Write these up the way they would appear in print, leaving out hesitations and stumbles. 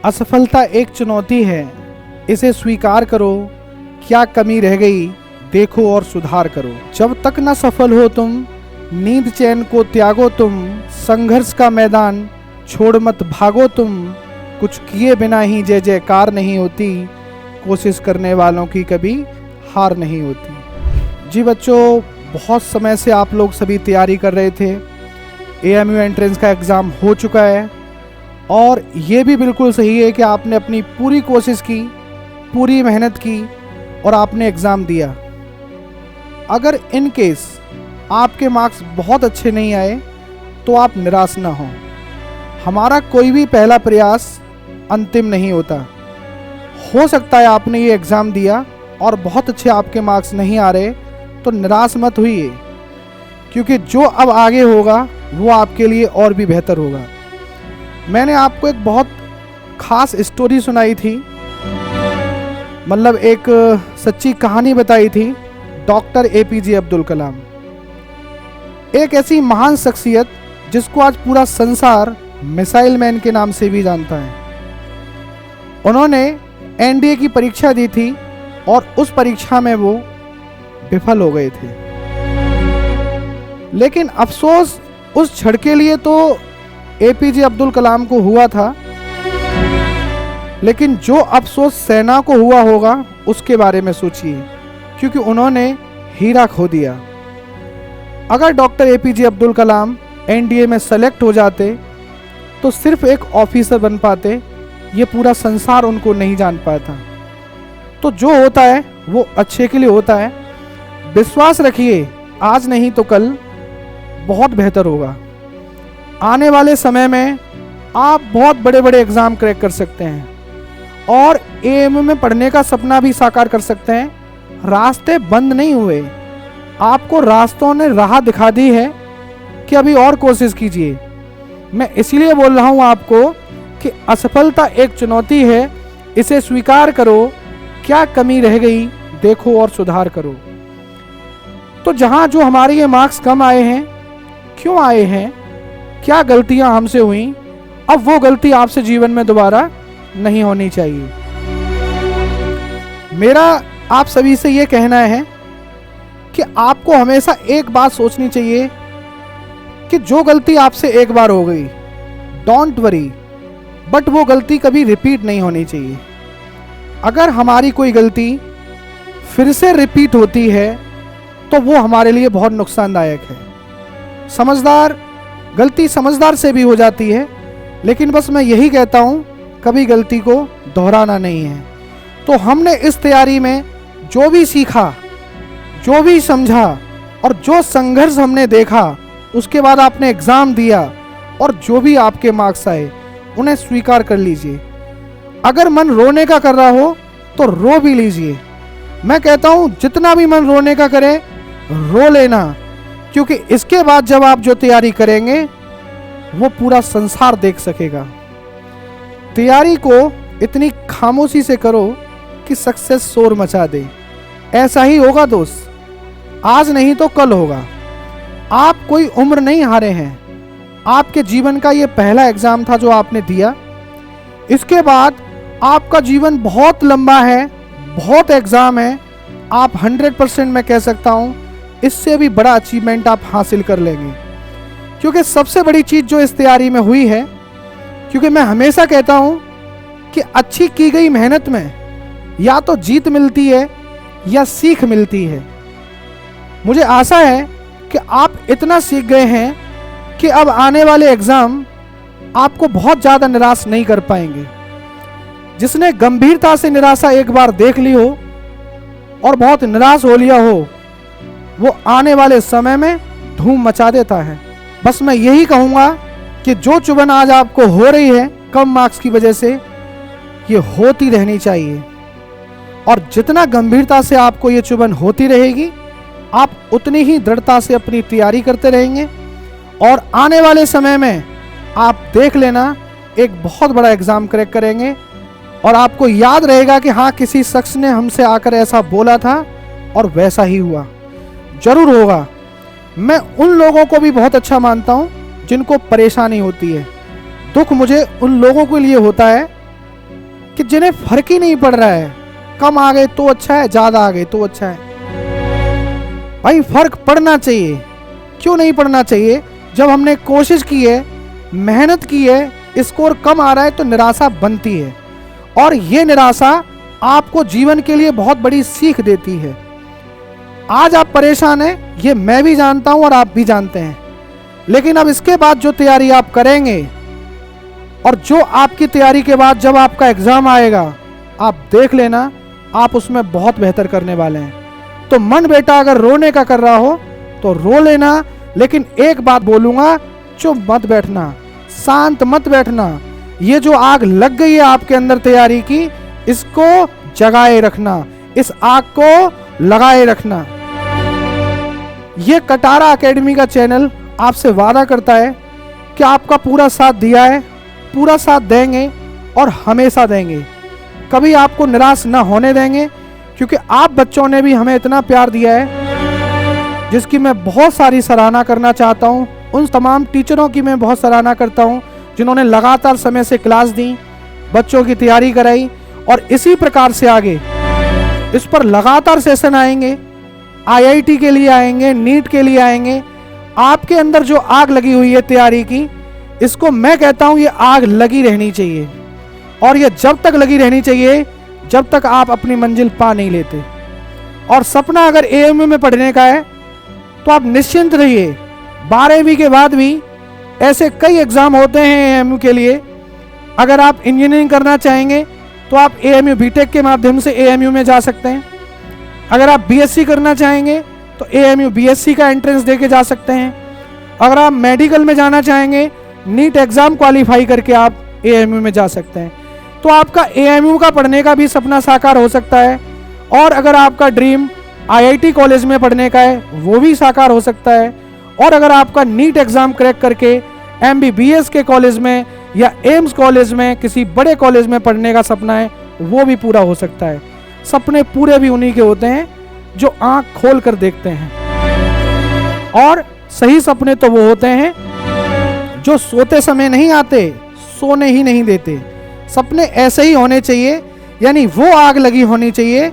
असफलता एक चुनौती है, इसे स्वीकार करो, क्या कमी रह गई देखो और सुधार करो। जब तक न सफल हो तुम, नींद चैन को त्यागो तुम, संघर्ष का मैदान छोड़ मत भागो तुम, कुछ किए बिना ही जय जयकार नहीं होती, कोशिश करने वालों की कभी हार नहीं होती। जी बच्चों, बहुत समय से आप लोग सभी तैयारी कर रहे थे। AMU एंट्रेंस का एग्ज़ाम हो चुका है और ये भी बिल्कुल सही है कि आपने अपनी पूरी कोशिश की, पूरी मेहनत की और आपने एग्ज़ाम दिया। अगर इन केस आपके मार्क्स बहुत अच्छे नहीं आए तो आप निराश ना हों। हमारा कोई भी पहला प्रयास अंतिम नहीं होता। हो सकता है आपने ये एग्ज़ाम दिया और बहुत अच्छे आपके मार्क्स नहीं आ रहे, तो निराश मत होइए, क्योंकि जो अब आगे होगा वो आपके लिए और भी बेहतर होगा। मैंने आपको एक बहुत ख़ास स्टोरी सुनाई थी, मतलब एक सच्ची कहानी बताई थी। डॉक्टर APJ अब्दुल कलाम, एक ऐसी महान शख्सियत जिसको आज पूरा संसार मिसाइल मैन के नाम से भी जानता है। उन्होंने NDA की परीक्षा दी थी और उस परीक्षा में वो विफल हो गए थे। लेकिन अफसोस उस क्षण के लिए तो APJ अब्दुल कलाम को हुआ था, लेकिन जो अफसोस सेना को हुआ होगा उसके बारे में सोचिए, क्योंकि उन्होंने हीरा खो दिया। अगर doctor APJ Abdul Kalam NDA में सेलेक्ट हो जाते तो सिर्फ एक ऑफिसर बन पाते, ये पूरा संसार उनको नहीं जान पाता। तो जो होता है वो अच्छे के लिए होता है। विश्वास रखिए, आज नहीं तो कल बहुत बेहतर होगा। आने वाले समय में आप बहुत बड़े बड़े एग्ज़ाम क्रैक कर सकते हैं और AMU में पढ़ने का सपना भी साकार कर सकते हैं। रास्ते बंद नहीं हुए, आपको रास्तों ने राह दिखा दी है कि अभी और कोशिश कीजिए। मैं इसीलिए बोल रहा हूँ आपको कि असफलता एक चुनौती है, इसे स्वीकार करो, क्या कमी रह गई देखो और सुधार करो। तो जहाँ जो हमारे ये मार्क्स कम आए हैं, क्यों आए हैं, क्या गलतियां हमसे हुई, अब वो गलती आपसे जीवन में दोबारा नहीं होनी चाहिए। मेरा आप सभी से ये कहना है कि आपको हमेशा एक बात सोचनी चाहिए कि जो गलती आपसे एक बार हो गई, डोंट वरी, बट वो गलती कभी रिपीट नहीं होनी चाहिए। अगर हमारी कोई गलती फिर से रिपीट होती है तो वो हमारे लिए बहुत नुकसानदायक है। गलती समझदार से भी हो जाती है, लेकिन बस मैं यही कहता हूँ, कभी गलती को दोहराना नहीं है। तो हमने इस तैयारी में जो भी सीखा, जो भी समझा और जो संघर्ष हमने देखा, उसके बाद आपने एग्ज़ाम दिया और जो भी आपके मार्क्स आए उन्हें स्वीकार कर लीजिए। अगर मन रोने का कर रहा हो तो रो भी लीजिए। मैं कहता हूँ जितना भी मन रोने का करे, रो लेना, क्योंकि इसके बाद जब आप जो तैयारी करेंगे वो पूरा संसार देख सकेगा। तैयारी को इतनी खामोशी से करो कि सक्सेस शोर मचा दे। ऐसा ही होगा दोस्त, आज नहीं तो कल होगा। आप कोई उम्र नहीं हारे हैं। आपके जीवन का ये पहला एग्ज़ाम था जो आपने दिया। इसके बाद आपका जीवन बहुत लंबा है, बहुत एग्ज़ाम है। आप 100% मैं कह सकता हूँ इससे भी बड़ा अचीवमेंट आप हासिल कर लेंगे, क्योंकि सबसे बड़ी चीज़ जो इस तैयारी में हुई है, क्योंकि मैं हमेशा कहता हूँ कि अच्छी की गई मेहनत में या तो जीत मिलती है या सीख मिलती है। मुझे आशा है कि आप इतना सीख गए हैं कि अब आने वाले एग्ज़ाम आपको बहुत ज़्यादा निराश नहीं कर पाएंगे। जिसने गंभीरता से निराशा एक बार देख ली हो और बहुत निराश हो लिया हो, वो आने वाले समय में धूम मचा देता है। बस मैं यही कहूँगा कि जो चुभन आज आपको हो रही है कम मार्क्स की वजह से, ये होती रहनी चाहिए, और जितना गंभीरता से आपको ये चुभन होती रहेगी, आप उतनी ही दृढ़ता से अपनी तैयारी करते रहेंगे और आने वाले समय में आप देख लेना एक बहुत बड़ा एग्ज़ाम क्रैक करेंगे और आपको याद रहेगा कि हाँ, किसी शख्स ने हमसे आकर ऐसा बोला था और वैसा ही हुआ। जरूर होगा। मैं उन लोगों को भी बहुत अच्छा मानता हूँ जिनको परेशानी होती है। दुख मुझे उन लोगों के लिए होता है कि जिन्हें फर्क ही नहीं पड़ रहा है, कम आ गए तो अच्छा है, ज़्यादा आ गए तो अच्छा है। भाई फर्क पड़ना चाहिए, क्यों नहीं पड़ना चाहिए? जब हमने कोशिश की है, मेहनत की है, स्कोर कम आ रहा है तो निराशा बनती है, और ये निराशा आपको जीवन के लिए बहुत बड़ी सीख देती है। आज आप परेशान हैं, ये मैं भी जानता हूं और आप भी जानते हैं, लेकिन अब इसके बाद जो तैयारी आप करेंगे और जो आपकी तैयारी के बाद जब आपका एग्ज़ाम आएगा, आप देख लेना आप उसमें बहुत बेहतर करने वाले हैं। तो मन बेटा अगर रोने का कर रहा हो तो रो लेना, लेकिन एक बात बोलूँगा, चुप मत बैठना, शांत मत बैठना। ये जो आग लग गई है आपके अंदर तैयारी की, इसको जगाए रखना, इस आग को लगाए रखना। ये कटारा एकेडमी का चैनल आपसे वादा करता है कि आपका पूरा साथ दिया है, पूरा साथ देंगे और हमेशा देंगे, कभी आपको निराश ना होने देंगे, क्योंकि आप बच्चों ने भी हमें इतना प्यार दिया है जिसकी मैं बहुत सारी सराहना करना चाहता हूँ। उन तमाम टीचरों की मैं बहुत सराहना करता हूँ जिन्होंने लगातार समय से क्लास दी, बच्चों की तैयारी कराई, और इसी प्रकार से आगे इस पर लगातार सेशन आएंगे, आईआईटी के लिए आएंगे, नीट के लिए आएंगे। आपके अंदर जो आग लगी हुई है तैयारी की, इसको मैं कहता हूँ ये आग लगी रहनी चाहिए, और ये जब तक लगी रहनी चाहिए जब तक आप अपनी मंजिल पा नहीं लेते। और सपना अगर एएमयू में पढ़ने का है तो आप निश्चिंत रहिए, 12वीं के बाद भी ऐसे कई एग्ज़ाम होते हैं एएमयू के लिए। अगर आप इंजीनियरिंग करना चाहेंगे तो आप एएमयू बीटेक के माध्यम से एएमयू में जा सकते हैं। अगर आप बीएससी करना चाहेंगे तो एएमयू बीएससी का एंट्रेंस दे के जा सकते हैं। अगर आप मेडिकल में जाना चाहेंगे, नीट एग्ज़ाम क्वालिफाई करके आप एएमयू में जा सकते हैं। तो आपका एएमयू का पढ़ने का भी सपना साकार हो सकता है, और अगर आपका ड्रीम आईआईटी कॉलेज में पढ़ने का है वो भी साकार हो सकता है, और अगर आपका नीट एग्ज़ाम क्रैक करके एमबीबीएस के कॉलेज में या एम्स कॉलेज में किसी बड़े कॉलेज में पढ़ने का सपना है वो भी पूरा हो सकता है। सपने पूरे भी उन्हीं के होते हैं जो आँख खोल कर देखते हैं, और सही सपने तो वो होते हैं जो सोते समय नहीं आते, सोने ही नहीं देते। सपने ऐसे ही होने चाहिए, यानी वो आग लगी होनी चाहिए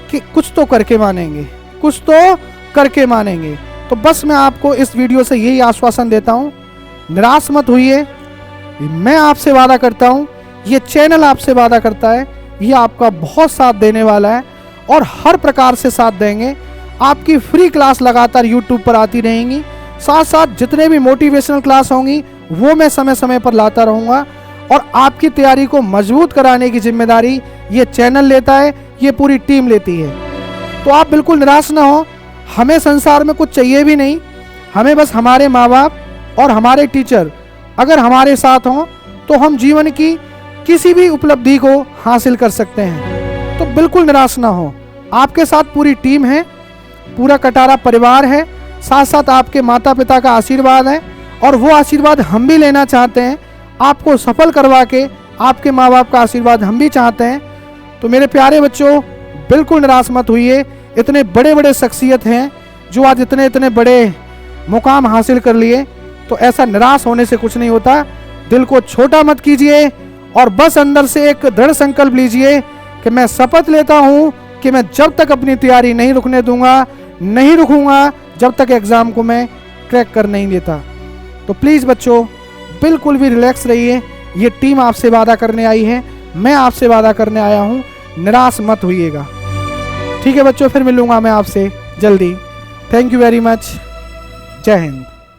कि कुछ तो करके मानेंगे, कुछ तो करके मानेंगे। तो बस मैं आपको इस वीडियो से यही आश्वासन देता हूँ, निराश मत होइए। मैं आपसे वादा करता हूँ, ये चैनल आपसे वादा करता है, ये आपका बहुत साथ देने वाला है और हर प्रकार से साथ देंगे। आपकी फ्री क्लास लगातार यूट्यूब पर आती रहेंगी, साथ साथ जितने भी मोटिवेशनल क्लास होंगी वो मैं समय समय पर लाता रहूँगा, और आपकी तैयारी को मजबूत कराने की जिम्मेदारी ये चैनल लेता है, ये पूरी टीम लेती है। तो आप बिल्कुल निराश ना हो, हमें संसार में कुछ चाहिए भी नहीं, हमें बस हमारे माँ बाप और हमारे टीचर अगर हमारे साथ हों तो हम जीवन की किसी भी उपलब्धि को हासिल कर सकते हैं। तो बिल्कुल निराश ना हो, आपके साथ पूरी टीम है, पूरा कटारा परिवार है, साथ साथ आपके माता पिता का आशीर्वाद है, और वो आशीर्वाद हम भी लेना चाहते हैं, आपको सफल करवा के आपके माँ बाप का आशीर्वाद हम भी चाहते हैं। तो मेरे प्यारे बच्चों, बिल्कुल निराश मत होइए। इतने बड़े बड़े शख्सियत हैं जो आज इतने इतने बड़े मुकाम हासिल कर लिए, तो ऐसा निराश होने से कुछ नहीं होता। दिल को छोटा मत कीजिए, और बस अंदर से एक दृढ़ संकल्प लीजिए कि मैं शपथ लेता हूँ कि मैं जब तक अपनी तैयारी नहीं रुकने दूंगा, नहीं रुकूंगा, जब तक एग्ज़ाम को मैं क्रैक कर नहीं देता। तो प्लीज़ बच्चों, बिल्कुल भी रिलैक्स रहिए, ये टीम आपसे वादा करने आई है, मैं आपसे वादा करने आया हूँ, निराश मत होइएगा। ठीक है बच्चों, फिर मिलूंगा मैं आपसे जल्दी। Thank you very much. जय हिंद।